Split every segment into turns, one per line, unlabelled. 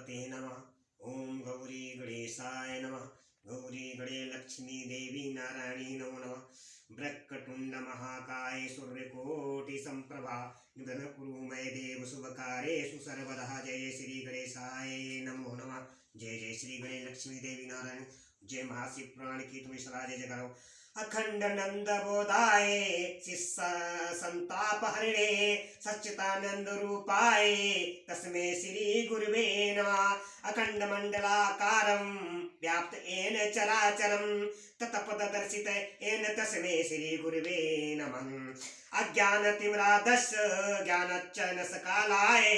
गणपते नमः। ओम गौरी गणेशाय नमः। गौरी गणे लक्ष्मी देवी नारायणी नमो नमः। वक्रतुंड महाकाय सूर्यकोटि संप्रभा निधन कुरु मय देव शुभकार्येषु सर्वदा। जय श्री गणेशाय नमो नमः। जय जय श्री गणेश लक्ष्मी देवी नारायण। जय महाशिव पुराण की तुम्हें सदा जय जयकारो। अखंड नंद बोधाय शिष्य संताप हरिणे सच्चिदानंद रूपाय तस्मै श्री गुरुवे नमः। अखंड मंडलाकारं व्याप्त येन चराचरं तत्पददर्शित येन तस्मै श्री गुरुवे नमः। अज्ञानतिमिरान्धस्य ज्ञानाञ्जनशलाकया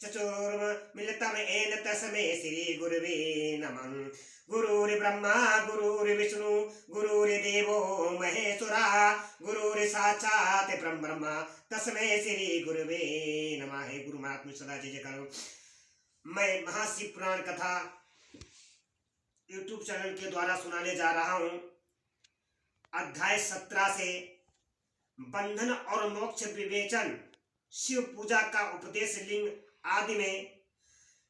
चक्षुर्मीलितं येन तस्मै श्री गुरुवे नमः। गुरुर्ब्रह्मा गुरुर्विष्णु गुरुर्देवो महेश्वरः गुरुर्साक्षात् परब्रह्म तस्मै श्री गुरुवे नमः। हे गुरु महात्मा सदा जय जयकारो। मैं महाशिव पुराण कथा यूट्यूब चैनल के द्वारा सुनाने जा रहा हूँ। अध्याय 17 से बंधन और मोक्ष विवेचन, शिव पूजा का उपदेश लिंग आदि में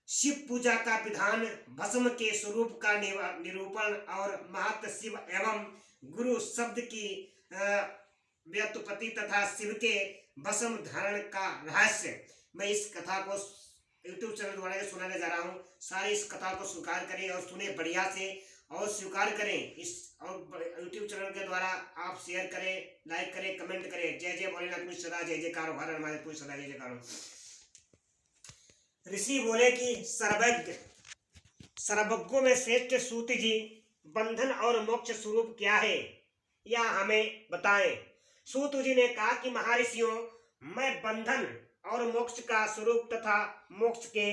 शिव पूजा का विधान, भस्म के स्वरूप का निरूपण और महत् शिव एवं गुरु शब्द की व्युत्पत्ति तथा शिव के भस्म धारण का रहस्य मैं इस कथा को यूट्यूब चैनल द्वारा सुनाने जा रहा हूँ। सारे इस कथा को स्वीकार करें और सुने बढ़िया से और स्वीकार करें। इस और यूट्यूब चैनल के द्वारा आप शेयर करें, लाइक करें, कमेंट करें। जय जय भोलेनाथ पुरुष सदा जय जयकारो। हर हर महादेव पुरुष सदा जय जयकारो। ऋषि बोले कि सर्वज्ञों में श्रेष्ठ सूत जी, बंधन और मोक्ष स्वरूप क्या है यह हमें बताएं। सूत जी ने कहा कि महर्षियों, मैं बंधन और मोक्ष का स्वरूप तथा मोक्ष के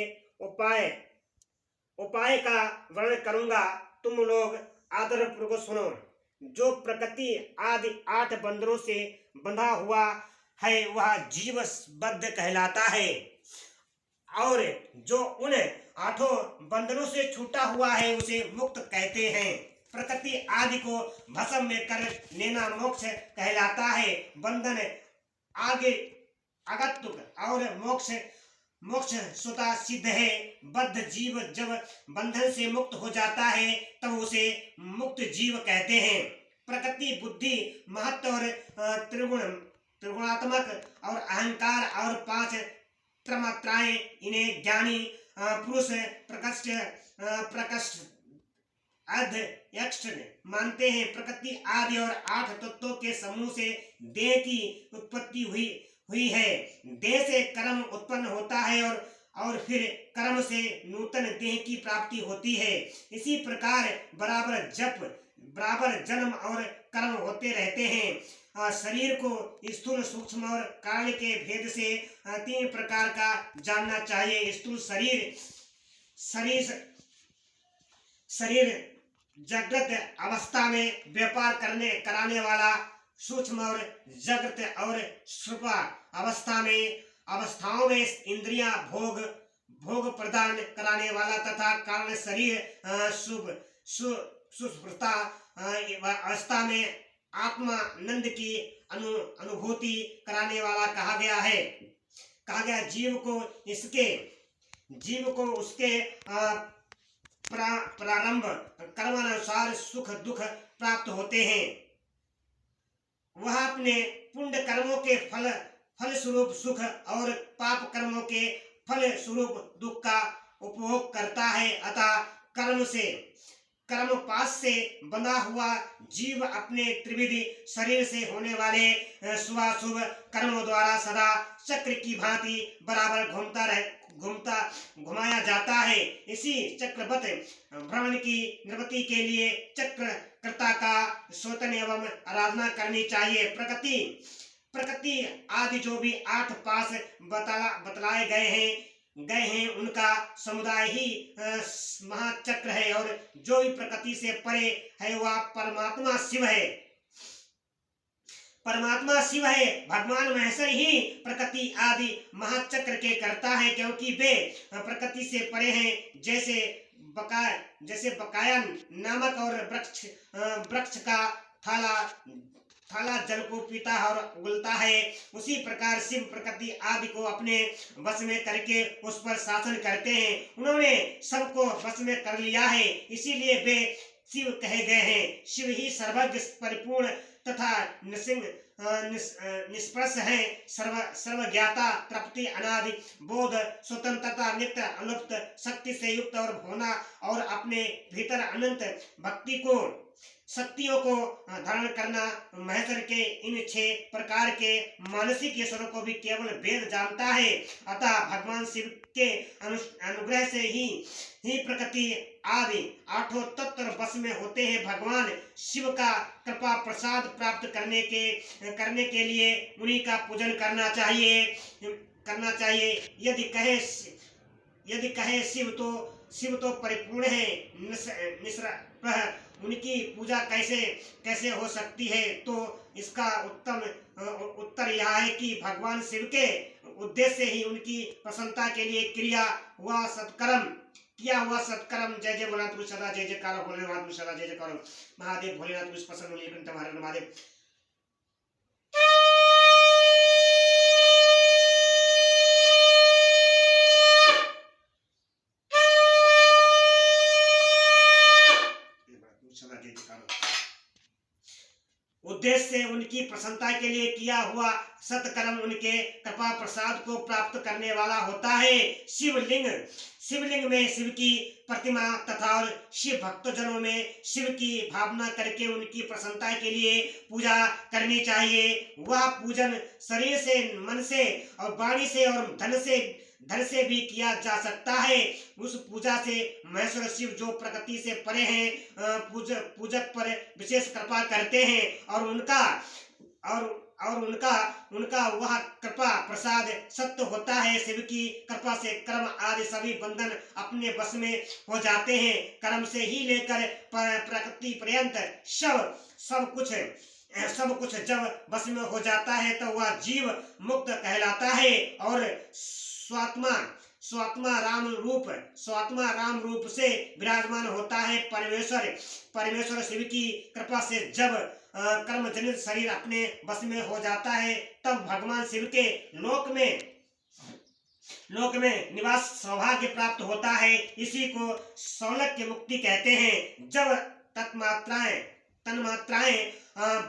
उपाय का वर्णन करूंगा। तुम लोग आदरपूर्वक सुनो। जो प्रकृति आदि 8 बंधनों से बंधा हुआ है वह जीवबद्ध कहलाता है, और जो उन 8 बंधनों से छूटा हुआ है उसे मुक्त कहते हैं। प्रकृति आदि को भस्म में कर लेना मोक्ष कहलाता है। बंधन आगे अगत्युक और मोक्ष स्वतः सिद्ध है। बद्ध जीव जब बंधन से मुक्त हो जाता है तब उसे मुक्त जीव कहते हैं। प्रकृति, बुद्धि, महत्व और त्रिगुणात्मक और अहंकार और 5 त्रमात्राएं, इन्हें ज्ञानी पुरुष प्रकृष्ट यक्ष मानते हैं। प्रकृति आदि और 8 तत्वों के समूह से देह की उत्पत्ति हुई है। देह से कर्म उत्पन्न होता है और फिर कर्म से नूतन देह की प्राप्ति होती है। इसी प्रकार बराबर जन्म और कर्म होते रहते हैं। शरीर को स्थूल, सूक्ष्म और कारण के भेद से 3 प्रकार का जानना चाहिए। स्थूल शरीर जागृत अवस्था में व्यापार कराने वाला, सूक्ष्म और जागृत और सुप्त अवस्थाओं में इंद्रियां भोग प्रदान कराने वाला तथा कारण शरीर सुषुप्ता अवस्था में आत्मानंद की अनुभूति कराने वाला कहा गया। जीव को उसके प्रारंभ कर्मानुसार सुख दुख प्राप्त होते हैं। वह अपने पुण्य कर्मों के फल स्वरूप सुख और पाप कर्मों के फल स्वरूप दुख का उपभोग करता है। अतः कर्म पाश से बंधा हुआ जीव अपने त्रिविध शरीर से होने वाले शुभाशुभ कर्मों द्वारा सदा चक्र की भांति बराबर घुमाया जाता है। इसी चक्रवत भ्रमण की निवृत्ति के लिए चक्रकर्ता का स्वतन एवं आराधना करनी चाहिए। प्रकृति आदि जो भी 8 पास बतलाए गए हैं उनका समुदाय ही महाचक्र है, और जो भी प्रकृति से परे है वह परमात्मा शिव है। भगवान महेश्वर ही प्रकृति आदि महाचक्र के करता है, क्योंकि वे प्रकृति से परे हैं। जैसे बकाया नामक और वृक्ष का थाला थाला जल को पीता है और उगलता है, उसी प्रकार शिव प्रकृति आदि को अपने वश में करके उस पर शासन करते हैं। उन्होंने सबको वश में कर लिया है, इसीलिए वे शिव कहे गए हैं। शिव ही सर्वज्ञ परिपूर्ण तथा निष्प्रस है, सर्वज्ञाता, तृप्ति, अनादि, बोध, स्वतंत्रता, नित्य अलुप्त, शक्ति से युक्त और होना और अपने भीतर अनंत भक्ति को शक्तियों को धारण करना। महेश्वर के इन 6 प्रकार के मानसिक ईश्वरों को भी केवल वेद जानता है। अतः भगवान शिव के अनुग्रह से ही प्रकृति आदि 8 तत्व वश में होते हैं। भगवान शिव का कृपा प्रसाद प्राप्त करने के लिए उन्हीं का पूजन करना चाहिए। यदि कहे शिव तो परिपूर्ण है, निष्प्रह, उनकी पूजा कैसे हो सकती है? तो इसका उत्तर यह है कि भगवान शिव के उद्देश्य ही उनकी प्रसन्नता के लिए किया हुआ सत्कर्म। जय जय भोलेनाथ सदा जय जयकार, भोलेनाथ सदा जय जयकार, महादेव भोलेनाथ प्रसन्न होलिए तुम्हारे महादेव। उद्देश्य उनकी प्रसन्नता के लिए किया हुआ सत्कर्म उनके कृपा प्रसाद को प्राप्त करने वाला होता है। शिवलिंग में शिव की प्रतिमा तथा शिव भक्तजनों में शिव की भावना करके उनकी प्रसन्नता के लिए पूजा करनी चाहिए। वह पूजन शरीर से, मन से और वाणी से और धन से भी किया जा सकता है। उस पूजा से महेश्वर शिव जो प्रकृति से परे हैं, पूजक पर विशेष कृपा करते हैं और उनका वह कृपा प्रसाद सत्य होता है। शिव की कृपा से कर्म आदि सभी बंधन अपने वश में हो जाते हैं। कर्म से ही लेकर प्रकृति पर्यंत सब कुछ जब वश में हो जाता है तो वह जीव मुक्त कहलाता है और स्वात्मा राम रूप से विराजमान होता है। परमेश्वर शिव की कृपा से जब कर्म जनित शरीर अपने वश में हो जाता है तब भगवान शिव के लोक में निवास सौभाग्य प्राप्त होता है। इसी को सौलक्य मुक्ति कहते हैं। जब तन्मात्राएं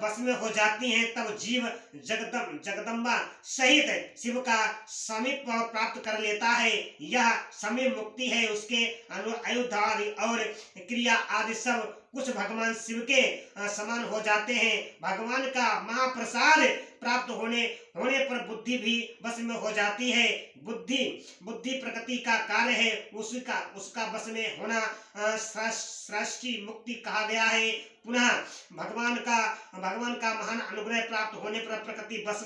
बस में हो जाती हैं तब जीव जगदम्बा सहित शिव का समीप प्राप्त कर लेता है। यह समीप मुक्ति है। उसके आयुध और क्रिया आदि सब कुछ भगवान शिव के समान हो जाते हैं। भगवान का महाप्रसाद प्राप्त होने पर बुद्धि भी वश में हो जाती है। बुद्धि प्रकृति का कार्य है, उसका वश में होना सृष्टि मुक्ति कहा गया है। पुनः भगवान का महान अनुग्रह प्राप्त होने पर प्रकृति वश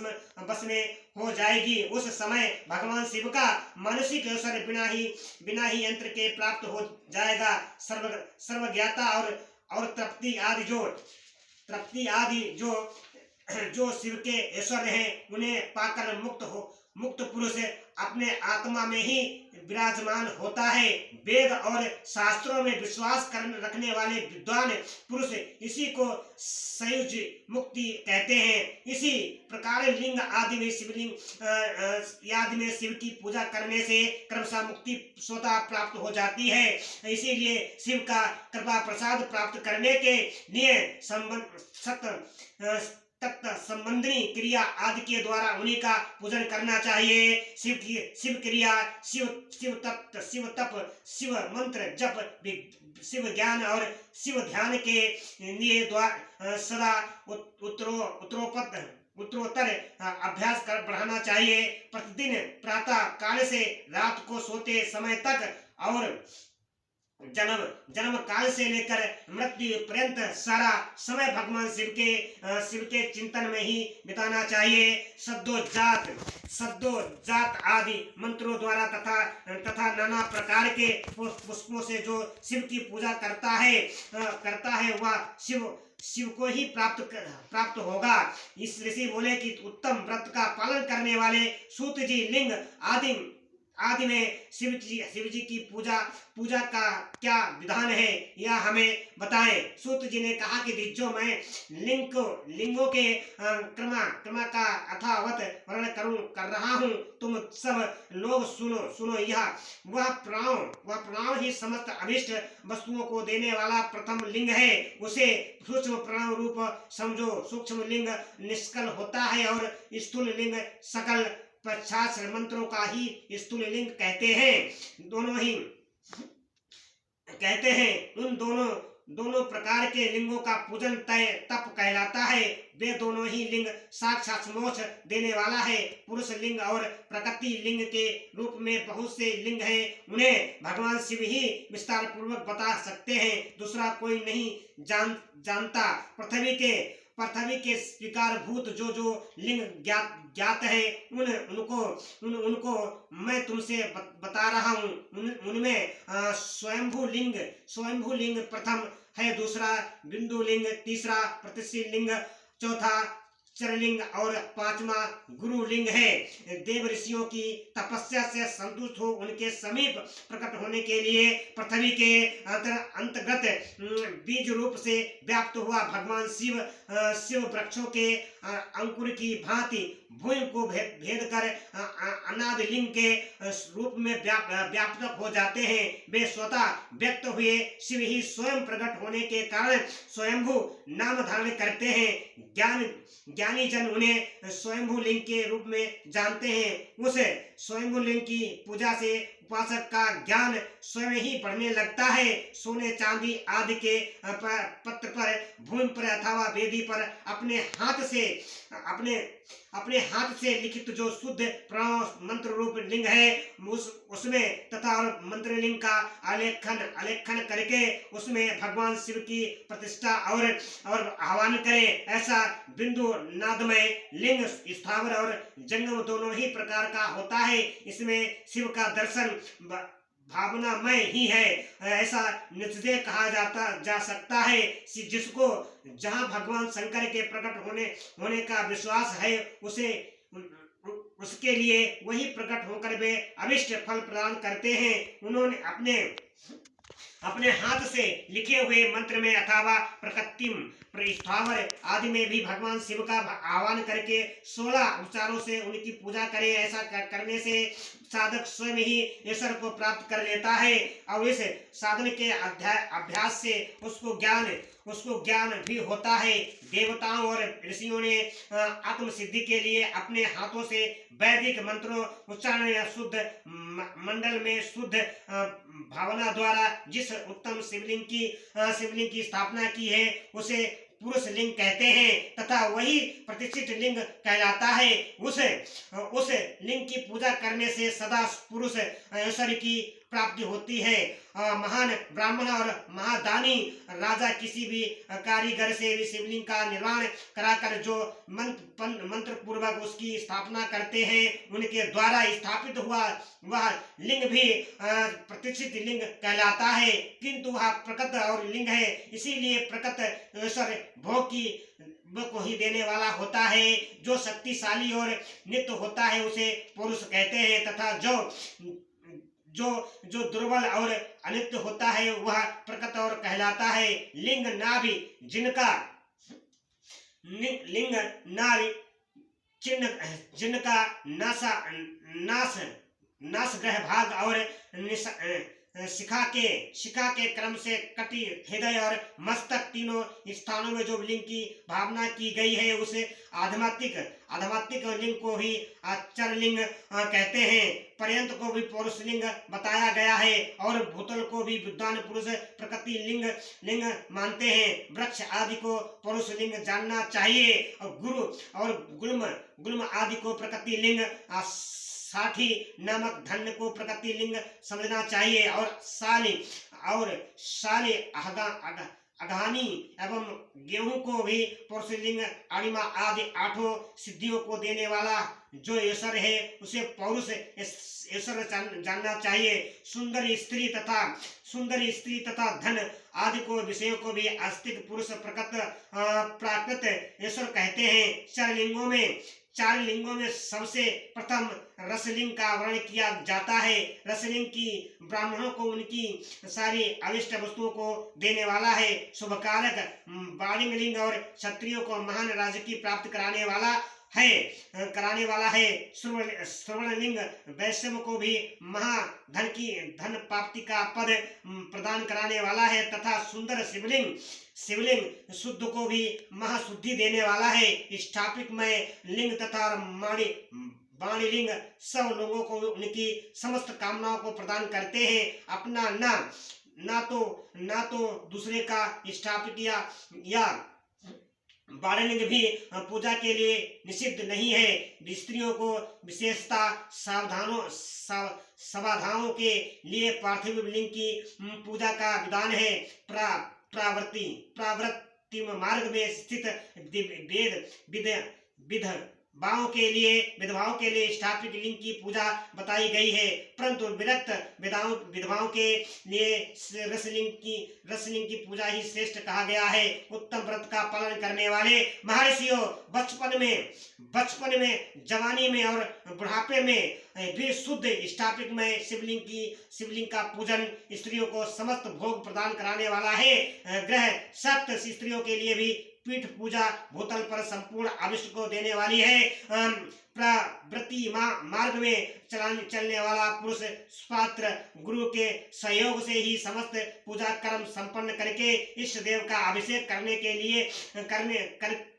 में हो जाएगी। उस समय भगवान शिव का मानसिक ऐश्वर्य बिना ही यंत्र के प्राप्त हो जाएगा। सर्वज्ञाता और तृप्ति आदि जो शिव के ऐश्वर्य हैं उन्हें पाकर मुक्त पुरुष अपने आत्मा में ही विराजमान होता है। वेद और शास्त्रों में विश्वास रखने वाले विद्वान पुरुष इसी को संयुज मुक्ति कहते हैं। इसी प्रकार लिंग आदि में शिव की पूजा करने से क्रमशः मुक्ति स्वतः प्राप्त हो जाती है। इसीलिए शिव का कृपा प्रसाद प्राप्त करने के लिए तत्व संबंधी क्रिया आदि के द्वारा उन्हीं का पूजन करना चाहिए। शिव क्रिया, शिव तत्व, शिव तप, शिव मंत्र जप, शिव ज्ञान और शिव ध्यान के लिए सदा उत्तरोत्तर अभ्यास बढ़ाना चाहिए। प्रतिदिन प्रातः काल से रात को सोते समय तक और जन्म काल से लेकर मृत्यु पर्यंत सारा समय भगवान शिव के चिंतन में ही बिताना चाहिए। शब्दों जात आदि मंत्रों द्वारा तथा नाना प्रकार के पुष्पों से जो शिव की पूजा करता है वह शिव को ही प्राप्त होगा। इस ऋषि बोले कि उत्तम व्रत का पालन करने वाले सूत जी लिंग आदि में शिव जी की पूजा का क्या विधान है यह हमें बताएं। सूत जी ने कहा कि जो मैं लिंगों के क्रम का अथावत वर्णन कर रहा हूँ, तुम सब लोग सुनो। यह वह प्राण ही समस्त अभिष्ट वस्तुओं को देने वाला प्रथम लिंग है। उसे सूक्ष्म प्राण रूप समझो। सूक्ष्म लिंग निष्कल होता है और स्थूल लिंग सकल पश्चात मंत्रों का ही स्थूल लिंग कहते हैं। दोनों ही कहते हैं। उन दोनों प्रकार के लिंगों का पूजन तय तप कहलाता है। वे दोनों ही लिंग साक्षात मोक्ष देने वाला है। पुरुष लिंग और प्रकृति लिंग के रूप में बहुत से लिंग हैं। उन्हें भगवान शिव ही विस्तार पूर्वक बता सकते हैं, दूसरा कोई नहीं जानता। पृथ्वी के स्वीकार भूत जो लिंग ज्ञात है उनको मैं तुमसे बता रहा हूँ। उनमें स्वयंभू लिंग प्रथम है, दूसरा बिंदु लिंग, तीसरा प्रतिष्ठित लिंग, चौथा चरलिंग और पांचवा गुरु लिंग है। देव ऋषियों की तपस्या से संतुष्ट हो उनके समीप प्रकट होने के लिए पृथ्वी के अंतर्गत बीज रूप से व्याप्त हुआ भगवान शिव वृक्षों के अंकुर की भांति भूमि को भेद कर अनादि लिंग के रूप में व्याप्त हो जाते हैं। वे स्वतः व्यक्त हुए शिव ही स्वयं प्रकट होने के कारण स्वयंभू नाम धारण करते हैं। ज्ञानी जन उन्हें स्वयंभू लिंग के रूप में जानते हैं। उस स्वयंभू लिंग की पूजा से उपासक का ज्ञान स्वयं ही बढ़ने लगता है। सोने चांदी आदि के पत्र पर, भूमि पर अथवा वेदी पर अपने हाथ से लिखित जो शुद्ध प्रणव मंत्र रूप लिंग है उसमें तथा और मंत्र लिंग का आलेखन करके उसमें भगवान शिव की प्रतिष्ठा और आह्वान करें। ऐसा बिंदु नादमय लिंग स्थावर और जंगम दोनों ही प्रकार का होता है। इसमें शिव का दर्शन भावनामय ही है, ऐसा निश्चय कहा जा सकता है। जिसको जहाँ भगवान शंकर के प्रकट होने का विश्वास है उसके लिए वही प्रकट होकर वे अभिष्ट फल प्रदान करते हैं। उन्होंने अपने हाथ से लिखे हुए मंत्र में अथवा प्रकृतिम स्थावर आदि में भी भगवान शिव का आह्वान करके 16 उपचारों से उनकी पूजा करें। ऐसा करने से साधक स्वयं ही ईश्वर को प्राप्त कर लेता है और इस साधन के अभ्यास से उसको ज्ञान भी होता है। देवताओं और ऋषियों ने आत्म सिद्धि के लिए अपने हाथों से वैदिक मंत्रों उच्चारण या शुद्ध मंडल में शुद्ध भावना द्वारा जिस उत्तम शिवलिंग की स्थापना की है उसे पुरुष लिंग कहते हैं तथा वही प्रतिष्ठित लिंग कहलाता है। उस लिंग की पूजा करने से सदा पुरुष ईश्वर की प्राप्ति होती है। महान ब्राह्मण और महादानी राजा किसी भी कारीगर से शिवलिंग का निर्माण कराकर जो मंत्र पूर्वक उसकी स्थापना करते हैं उनके द्वारा स्थापित हुआ वह लिंग भी प्रतिष्ठित लिंग कहलाता है। किंतु वह प्रकट और लिंग है, इसीलिए प्रकट ईश्वर भोग को ही देने वाला होता है। जो शक्तिशाली और नित्य होता है उसे पुरुष कहते हैं तथा जो दुर्बल और अनित्य होता है वह प्रकट और कहलाता है। लिंग नाभि जिनका नास ग्रह भाग और शिखा के क्रम से कटी हृदय और मस्तक तीनों स्थानों में जो लिंग की भावना की गई है उसे आध्यात्मिक लिंग को ही चर लिंग कहते हैं। पर्यंत को भी पुरुष लिंग बताया गया है और भूतल को भी विद्वान पुरुष प्रकृति लिंग मानते हैं। वृक्ष आदि को पुरुष लिंग जानना चाहिए और गुरु और गुल्म आदि को प्रकृति लिंग, साठी नामक धन्य को प्रकृति लिंग समझना चाहिए और साली अघानी एवं गेहूं को भी पुरुष लिंग, अणिमा आदि 8 सिद्धियों को देने वाला जो ईश्वर है उसे पौरुष ईश्वर जानना चाहिए। सुंदर स्त्री तथा धन आदि को विषयों को भी आस्तिक पुरुष प्राकृत ईश्वर कहते हैं। चार लिंगों में 4 लिंगों में सबसे प्रथम रसलिंग का वर्णन किया जाता है। रसलिंग की ब्राह्मणों को उनकी सारी अविष्ट वस्तुओं को देने वाला है, शुभकारक। बालिंग लिंग और क्षत्रियों को महान राज्य की प्राप्त कराने वाला है। श्रवण लिंग वैष्णव को भी महाधन की धन प्राप्ति का पद प्रदान कराने वाला है तथा सुंदर शिवलिंग शुद्ध को भी महाशुद्धि देने वाला है। स्थापित में लिंग तथा वाणी लिंग सब लोगों को उनकी समस्त कामनाओं को प्रदान करते हैं। अपना ना तो दूसरे का स्थापित या बाणलिंग भी पूजा के लिए निषिद्ध नहीं है। स्त्रियों को विशेषता सावधानों के लिए पार्थिव लिंग की पूजा का विधान है। प्रावृत्ति मार्ग में स्थित विधवाओं के लिए स्थापित लिंग की पूजा बताई गई है, परंतु विरक्त विधवाओं के लिए रसलिंग की पूजा ही श्रेष्ठ कहा गया है। उत्तम व्रत का पालन करने वाले महर्षियों बचपन में, जवानी में और बुढ़ापे में भी शुद्ध स्थापित में शिवलिंग का पूजन स्त्रियों को समस्त भोग प्रदान कराने वाला है। ग्रह सप्त स्त्रियों के लिए भी पीठ पूजा भूतल पर संपूर्ण अभिष्ट को देने वाली है। प्रवृत्ति मार्ग में चलने वाला पुरुष पात्र गुरु के सहयोग से ही समस्त पूजा कर्म संपन्न करके इष्ट देव का अभिषेक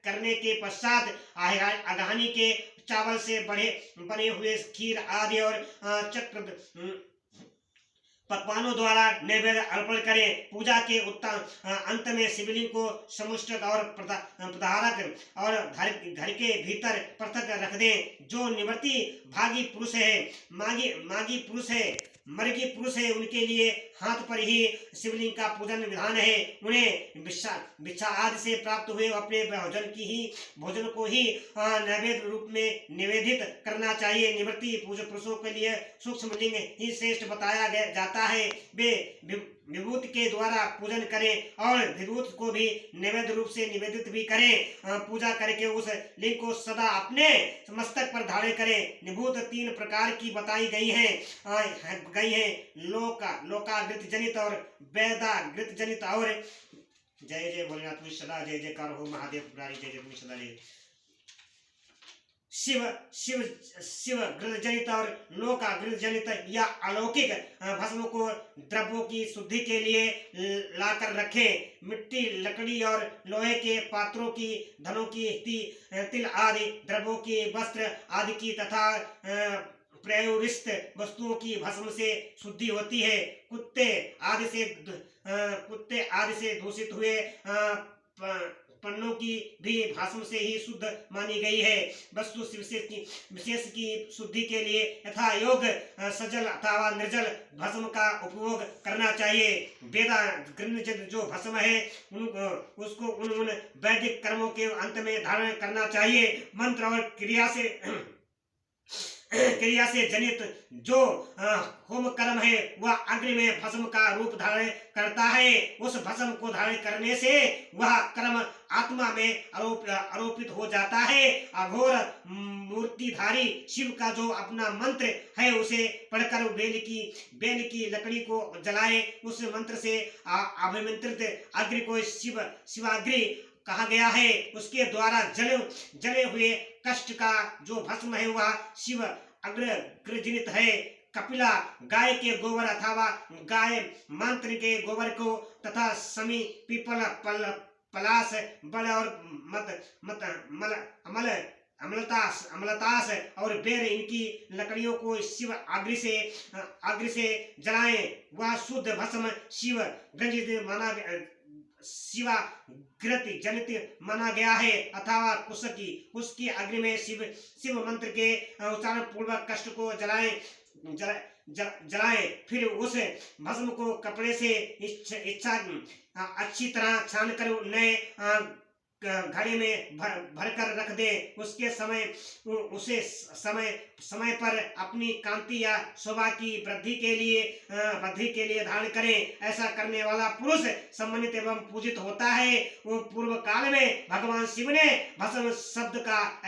करने के पश्चात अघानी के चावल से बने हुए खीर आदि और चक्र पकवानों द्वारा नैवेद्य अर्पण करें। पूजा के उत्तम अंत में शिवलिंग को समुष्टक और प्रधारक और घर के भीतर पृथक रख दें। जो निवृत्ति भागी पुरुष है, मर्गी पुरुष है, उनके लिए हाथ पर ही शिवलिंग का पूजन विधान है। उन्हें भिक्षा आदि से प्राप्त हुए अपने भोजन को ही नैवेद्य रूप में निवेदित करना चाहिए। निवृत्ति पुरुषों के लिए सूक्ष्म लिंग ही श्रेष्ठ बताया जाता है। वे विभूति के द्वारा पूजन करें और विभूति को भी नैवेद्य रूप से निवेदित भी करें। पूजा करके उस लिंग को सदा अपने मस्तक पर धारण करें। विभूत 3 प्रकार की बताई गई है, लोकागृत जनित और वेदागृत जनित। और जय जय भोलेनाथ सदा जय जयकार हो। महादेव पुरारी जय जय सदा जय। शिव गृह जनित और लोकागृत जनित या अलौकिक भस्म को द्रव्यों की शुद्धि के लिए लाकर रखें। मिट्टी, लकड़ी और लोहे के पात्रों की, धनों की, तिल आदि द्रव्यों की, वस्त्र आदि की तथा प्रयोरिष्ट वस्तुओं की भस्म से शुद्धि होती है। कुत्ते आदि से दूषित हुए पन्नों की भी भस्म से ही शुद्ध मानी गई है। वस्तु विशेष की शुद्धि के लिए यथा योग सजल अथवा निर्जल भस्म का उपयोग करना चाहिए। वेदागृत जो भस्म है उसको उन वैदिक कर्मों के अंत में धारण करना चाहिए। मंत्र और क्रिया से जनित जो होम कर्म है वह अग्नि में भस्म का रूप धारण करता है। उस भस्म को धारण करने से वह कर्म आत्मा में आरोपित हो जाता है। अघोर मूर्तिधारी शिव का जो अपना मंत्र है उसे पढ़कर बेल की लकड़ी को जलाए। उस मंत्र से अभिमंत्रित अग्नि को शिवाग्नि कहा गया है। उसके द्वारा जले हुए कष्ट का जो भस्म है वह शिव अग्रजनित है। कपिला गाय के गोबर अथवा गाय मंत्र के गोबर को तथा समी पीपल पलाश बड़ और अमलतास और बेर इनकी लकड़ियों को शिव अग्नि से जलाएं। वह शुद्ध भस्म शिवागृत जनित माना गया है। अथवा कुश की अग्नि में शिव मंत्र के उच्चारण पूर्वक कष्ट को जलाएं। फिर उस भस्म को कपड़े से अच्छी तरह छानकर नए घड़े में भरकर रख दे। उसके उसे समय पर अपनी कांति या शोभा की वृद्धि के लिए धारण करें। ऐसा करने वाला पुरुष सम्मानित एवं पूजित होता है। वो पूर्व काल में भगवान शिव ने भस्म शब्द का